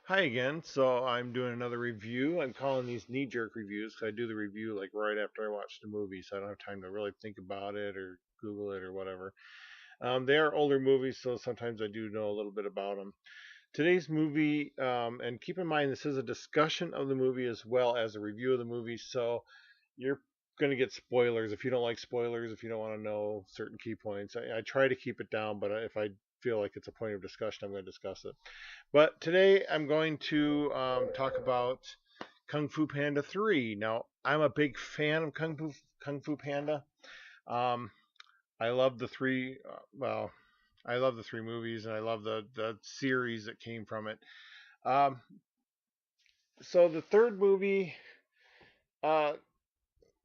Hi again. So I'm doing another review. I'm calling these knee-jerk reviews because I do the review like right after I watch the movie, so I don't have time to really think about it or Google it or whatever. They are older movies, so sometimes I do know a little bit about them. Today's movie, and keep in mind this is a discussion of the movie as well as a review of the movie, so you're going to get spoilers if you don't like spoilers, if you don't want to know certain key points. I try to keep it down, but if I feel like it's a point of discussion, I'm going to discuss it. But today I'm going to talk about Kung Fu Panda 3. Now, I'm a big fan of Kung Fu Panda. Um, I love the three, I love the three movies and I love the series that came from it. Um, so the third movie, uh,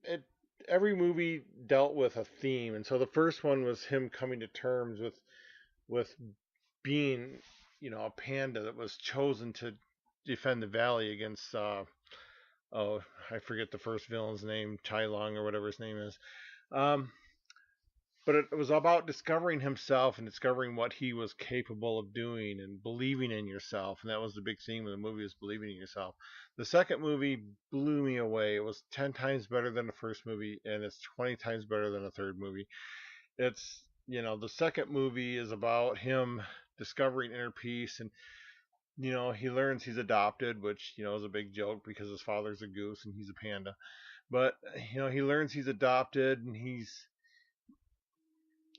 it every movie dealt with a theme, and so the first one was him coming to terms with being, a panda that was chosen to defend the valley against oh, I forget the first villain's name, Tai Lung or whatever his name is. Um, but it was about discovering himself and discovering what he was capable of doing and believing in yourself. And that was the big theme of the movie, was believing in yourself. The second movie blew me away. It was 10 times better than the first movie, and it's 20 times better than the third movie. It's, the second movie is about him discovering inner peace, and he learns he's adopted, which, is a big joke because his father's a goose and he's a panda. But, he learns he's adopted and he's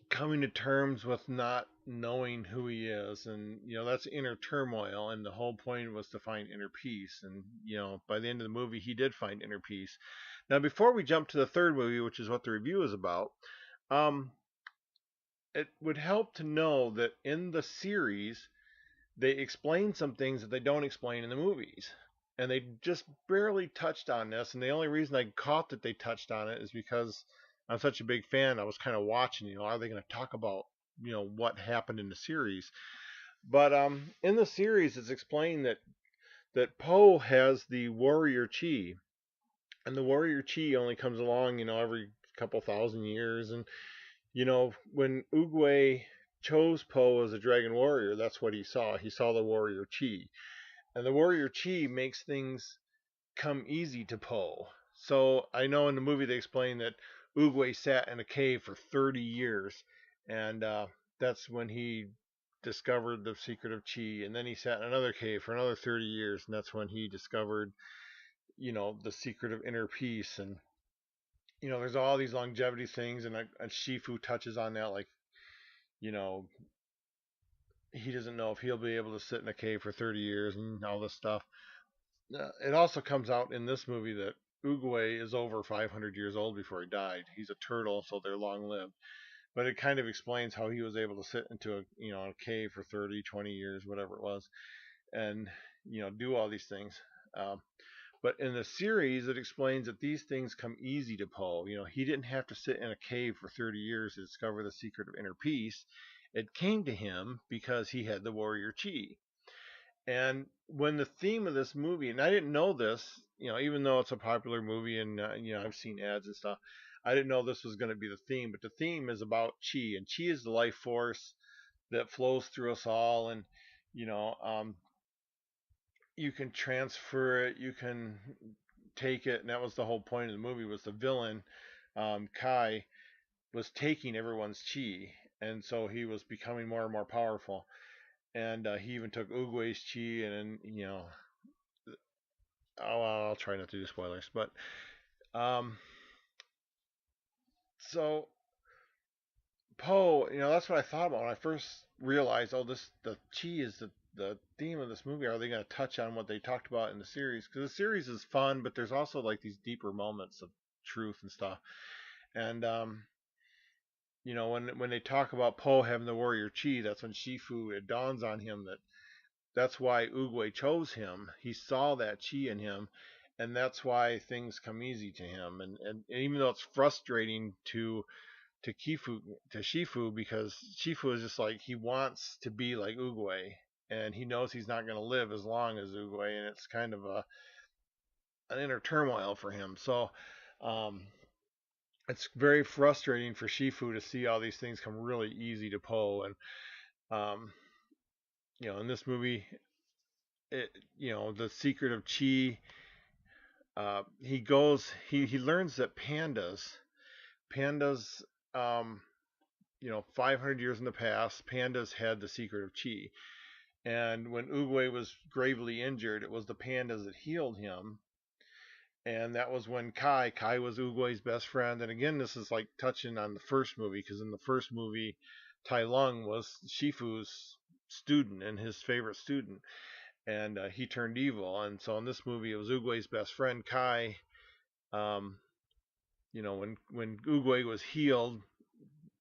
coming to terms with not knowing who he is. And, that's inner turmoil. And the whole point was to find inner peace. And, by the end of the movie, he did find inner peace. Now, before we jump to the third movie, which is what the review is about, um, it would help to know that in the series, they explain some things that they don't explain in the movies. And they just barely touched on this. And the only reason I caught that they touched on it is because I'm such a big fan. I was kind of watching, are they going to talk about, what happened in the series? But in the series, it's explained that Poe has the warrior chi. And the warrior chi only comes along, every couple thousand years. And, when Oogway chose Poe as a dragon warrior, that's what he saw. He saw the warrior chi. And the warrior chi makes things come easy to Poe. So I know in the movie they explain that Oogway sat in a cave for 30 years, and that's when he discovered the secret of chi. And then he sat in another cave for another 30 years, and that's when he discovered, the secret of inner peace. And there's all these longevity things, and Shifu touches on that, like, you know, he doesn't know if he'll be able to sit in a cave for 30 years and all this stuff. It also comes out in this movie that Oogway is over 500 years old before he died. He's a turtle, so they're long lived. But it kind of explains how he was able to sit into a cave for 30, 20 years, whatever it was, and do all these things. Um, but in the series, it explains that these things come easy to Poe. He didn't have to sit in a cave for 30 years to discover the secret of inner peace. It came to him because he had the warrior chi. And when the theme of this movie, and I didn't know this, even though it's a popular movie and I've seen ads and stuff, I didn't know this was going to be the theme. But the theme is about chi, and chi is the life force that flows through us all, and you know, um, you can transfer it, you can take it, and that was the whole point of the movie. Was the villain, Kai, was taking everyone's chi, and so he was becoming more and more powerful. And he even took Uguay's chi, and then I'll try not to do spoilers, but um, so Poe, that's what I thought about when I first realized, oh, the chi is the theme of this movie. Are they going to touch on what they talked about in the series? Because the series is fun, but there's also like these deeper moments of truth and stuff. And when they talk about Poe having the warrior chi, that's when Shifu, it dawns on him that that's why Oogway chose him. He saw that chi in him, and that's why things come easy to him. And even though it's frustrating to Kifu to Shifu, because Shifu is just like, he wants to be like Oogway, and he knows he's not going to live as long as Oogway, and it's kind of an inner turmoil for him. So um, it's very frustrating for Shifu to see all these things come really easy to Poe. And um, in this movie, it, the secret of chi. He learns that pandas, um, 500 years in the past, pandas had the secret of chi. And when Uguay was gravely injured, it was the pandas that healed him. And that was when Kai was Uguay's best friend. And again, this is like touching on the first movie, because in the first movie, Tai Lung was Shifu's student and his favorite student, and he turned evil. And so in this movie, it was Uguay's best friend Kai. Um, when Uguay was healed,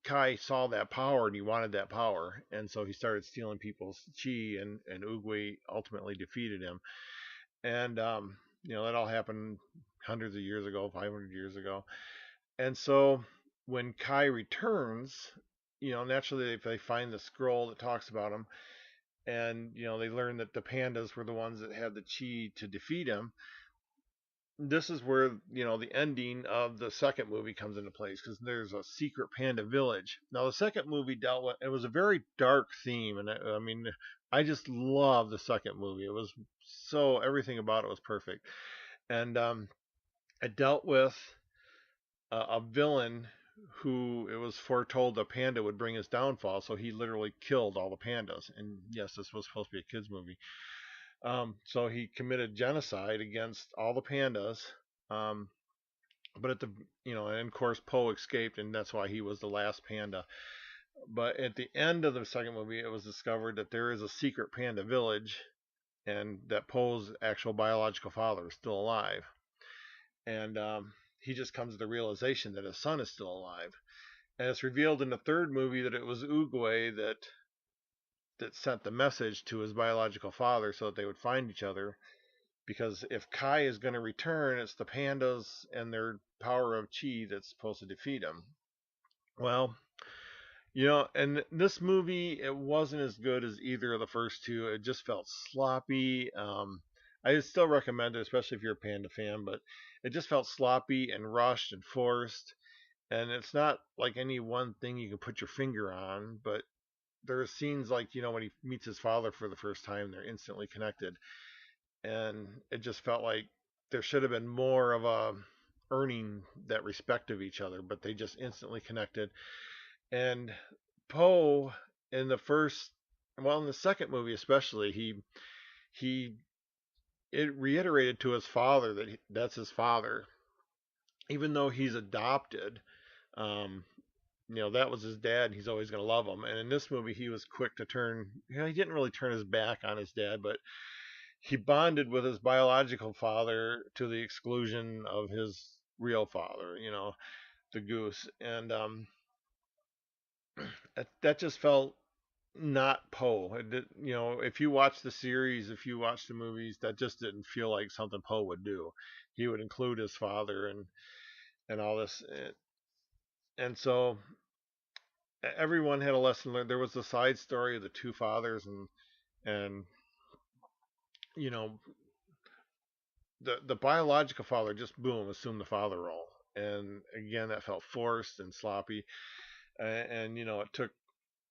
Kai saw that power and he wanted that power, and so he started stealing people's chi, and Uguay ultimately defeated him. And that all happened hundreds of years ago, 500 years ago. And so when Kai returns, naturally they find the scroll that talks about him, and they learn that the pandas were the ones that had the chi to defeat him. This is where the ending of the second movie comes into place, because there's a secret panda village. Now the second movie dealt with, it was a very dark theme, and I mean, I just love the second movie. It was so, everything about it was perfect. And it dealt with a villain who, it was foretold the panda would bring his downfall, so he literally killed all the pandas. And yes, this was supposed to be a kids movie. So he committed genocide against all the pandas. Um, but at the, and of course Po escaped, and that's why he was the last panda. But at the end of the second movie, it was discovered that there is a secret panda village, and that Po's actual biological father is still alive. And he just comes to the realization that his son is still alive. And it's revealed in the third movie that it was Uguay that sent the message to his biological father so that they would find each other. Because if Kai is going to return, it's the pandas and their power of chi that's supposed to defeat him. Well, and this movie, it wasn't as good as either of the first two. It just felt sloppy. I still recommend it, especially if you're a Panda fan, but it just felt sloppy and rushed and forced. And it's not like any one thing you can put your finger on, but there are scenes like, when he meets his father for the first time, they're instantly connected. And it just felt like there should have been more of a earning that respect of each other, but they just instantly connected. And Po, in the first, well, in the second movie especially, he it reiterated to his father that that's his father, even though he's adopted. Um, that was his dad, and he's always going to love him. And in this movie, he was quick to turn. He didn't really turn his back on his dad, but he bonded with his biological father to the exclusion of his real father. The goose, and that just felt not Po. It did, if you watch the series, if you watch the movies, that just didn't feel like something Po would do. He would include his father and all this, and so everyone had a lesson learned. There was the side story of the two fathers, and you know the biological father just boom assumed the father role, and again that felt forced and sloppy, and it took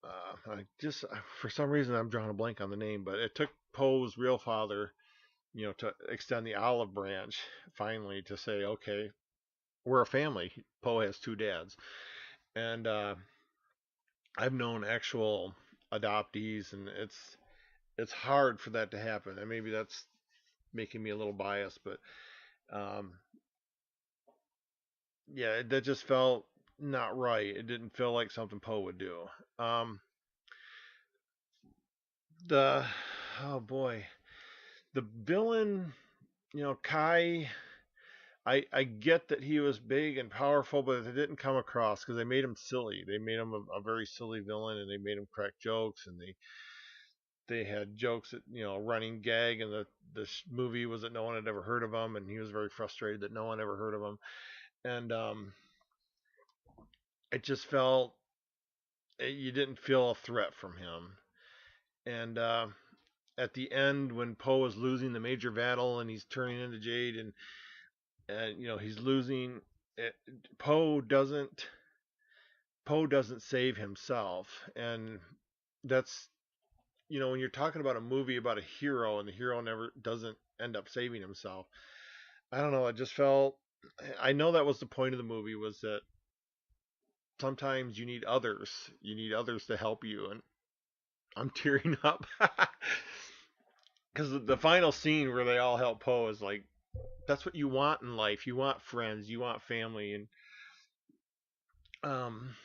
I just for some reason I'm drawing a blank on the name, but it took Poe's real father, to extend the olive branch finally to say, okay, we're a family. Poe has two dads, and I've known actual adoptees, and it's hard for that to happen. And maybe that's making me a little biased, but um, yeah, that just felt not right. It didn't feel like something Poe would do. Um, the oh boy, the villain, Kai. I get that he was big and powerful, but it didn't come across because they made him silly. They made him a very silly villain, and they made him crack jokes, and they had jokes that running gag, and the movie was that no one had ever heard of him, and he was very frustrated that no one ever heard of him, and it just felt you didn't feel a threat from him, and at the end when Poe was losing the major battle and he's turning into Jade, and he's losing. It, Poe doesn't Poe doesn't save himself, and that's when you're talking about a movie about a hero and the hero never doesn't end up saving himself, I don't know. I just felt. I know that was the point of the movie, was that sometimes you need others. You need others to help you, and I'm tearing up because the final scene where they all help Poe is like, that's what you want in life. You want friends, you want family, and um,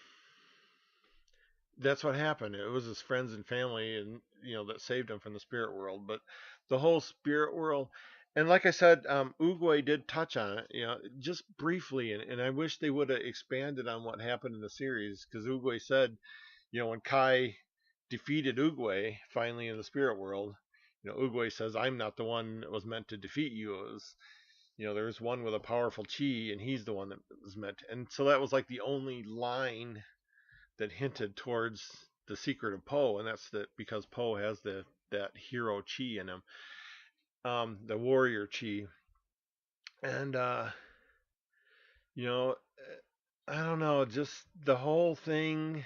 that's what happened. It was his friends and family, and that saved him from the spirit world. But the whole spirit world, and like I said, Uguay did touch on it, just briefly, and I wish they would have expanded on what happened in the series, because Uguay said, when Kai defeated Uguay finally in the spirit world, Uguay says, "I'm not the one that was meant to defeat you. It was, there's one with a powerful chi, and he's the one that was meant." And so that was like the only line that hinted towards the secret of Poe, and that's that because Poe has that hero chi in him, the warrior chi, and you know, I don't know, just the whole thing.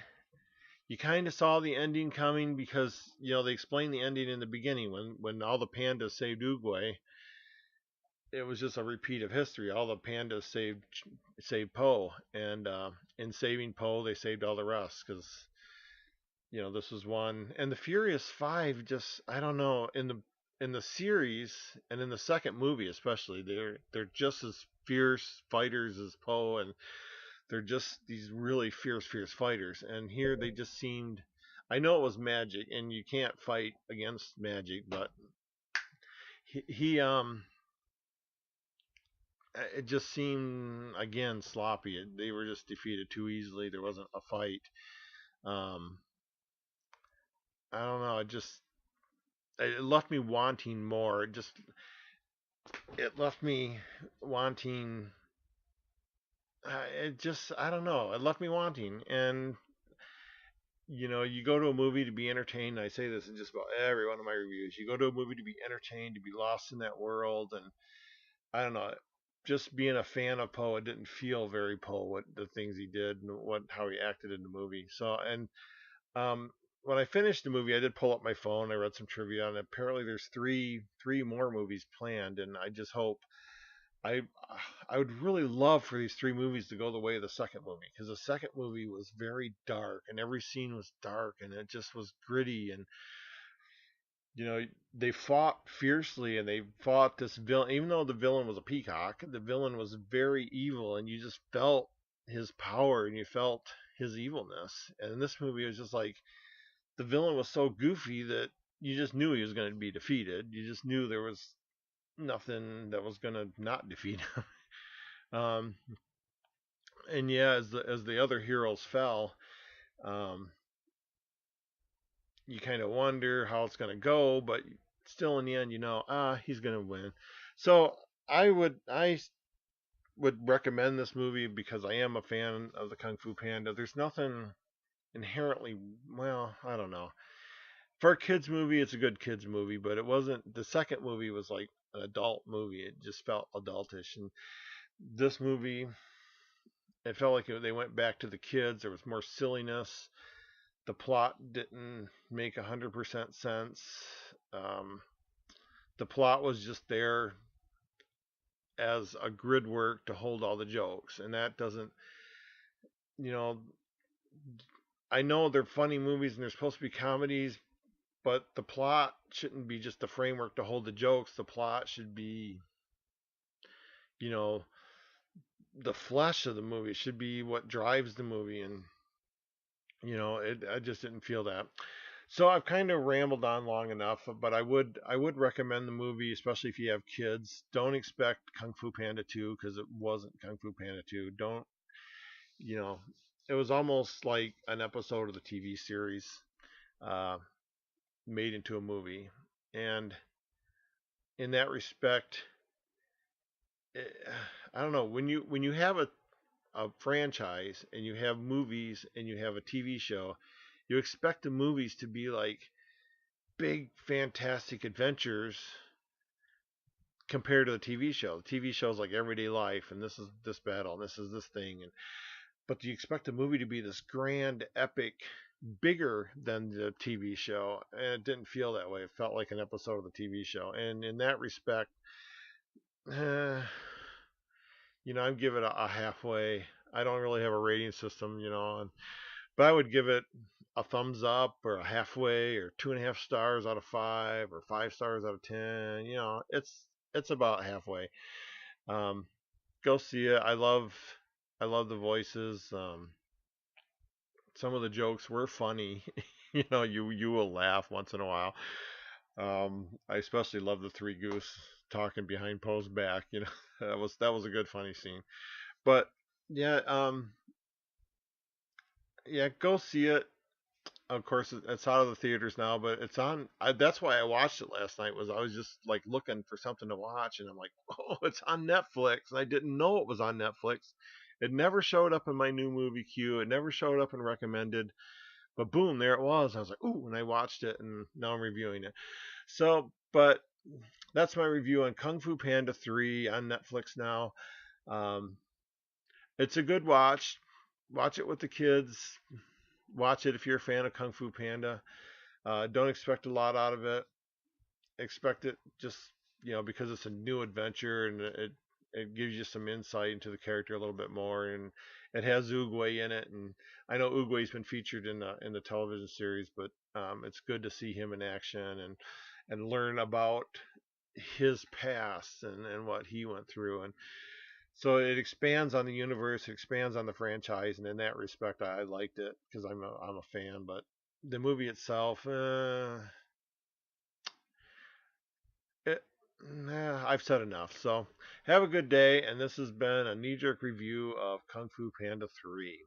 You kind of saw the ending coming because they explained the ending in the beginning when all the pandas saved Uguay. It was just a repeat of history. All the pandas saved Poe, and in saving Poe, they saved all the rest because this was one. And the Furious Five, just I don't know, in the series and in the second movie especially, they're just as fierce fighters as Poe, and they're just these really fierce fighters. And here they just seemed. I know it was magic, and you can't fight against magic, but he it just seemed again sloppy. They were just defeated too easily. There wasn't a fight. Um, I don't know. It left me wanting more. It left me wanting. It just I don't know. It left me wanting, and you go to a movie to be entertained. And I say this in just about every one of my reviews. You go to a movie to be entertained, to be lost in that world, and I don't know. Just being a fan of Poe, it didn't feel very Poe what the things he did and how he acted in the movie. So and um, when I finished the movie, I did pull up my phone. I read some trivia on it. Apparently, there's three more movies planned, and I just hope I I would really love for these three movies to go the way of the second movie, because the second movie was very dark and every scene was dark and it just was gritty, and they fought fiercely and they fought this villain. Even though the villain was a peacock, the villain was very evil, and you just felt his power and you felt his evilness. And in this movie, it was just like the villain was so goofy that you just knew he was going to be defeated. You just knew there was nothing that was going to not defeat him. um, and yeah, as the other heroes fell, um, you kind of wonder how it's going to go, but still in the end, he's going to win. So I would recommend this movie because I am a fan of the Kung Fu Panda. There's nothing inherently, well, I don't know. For a kids movie, it's a good kids movie, but it wasn't. The second movie was like an adult movie. It just felt adultish, and this movie, it felt like they went back to the kids. There was more silliness. The plot didn't make 100% sense. Um, the plot was just there as a grid work to hold all the jokes, and that doesn't, you know, I know they're funny movies and they're supposed to be comedies, but the plot shouldn't be just the framework to hold the jokes. The plot should be, you know, the flesh of the movie. It should be what drives the movie, and I just didn't feel that. So I've kind of rambled on long enough, but I would recommend the movie, especially if you have kids. Don't expect Kung Fu Panda 2 because it wasn't Kung Fu Panda 2. Don't, you know, it was almost like an episode of the TV series uh, made into a movie. And in that respect, eh, I don't know, when you have a franchise and you have movies and you have a TV show, you expect the movies to be like big fantastic adventures compared to the TV show. The TV show is like everyday life, and this is this battle, and this is this thing, and but do you expect the movie to be this grand, epic? bigger than the TV show, and it didn't feel that way. It felt like an episode of the TV show, and in that respect, eh, I'd give it a halfway. I don't really have a rating system, but I would give it a thumbs up or a halfway or 2.5 stars out of 5 or 5 stars out of 10. It's about halfway. Um, Go see it. I love the voices. Some of the jokes were funny. You will laugh once in a while. I especially love the Three Goose talking behind Poe's back. That was a good funny scene. But yeah, yeah, go see it. Of course, it's out of the theaters now, but it's on. That's why I watched it last night. Was I was just like looking for something to watch, and I'm like, oh, it's on Netflix, and I didn't know it was on Netflix. It never showed up in my new movie queue. It never showed up in recommended. But boom, there it was. I was like, ooh, and I watched it, and now I'm reviewing it. So, but that's my review on Kung Fu Panda 3 on Netflix now. Um, it's a good watch. Watch it with the kids. Watch it if you're a fan of Kung Fu Panda. Don't expect a lot out of it. Expect it just because it's a new adventure, and it gives you some insight into the character a little bit more, and it has Oogway in it, and I know Oogway's been featured in the television series, but it's good to see him in action and learn about his past and what he went through, and so it expands on the universe, it expands on the franchise, and in that respect, I liked it because I'm a fan. But the movie itself, it, I've said enough. So have a good day, and this has been a knee jerk review of Kung Fu Panda 3.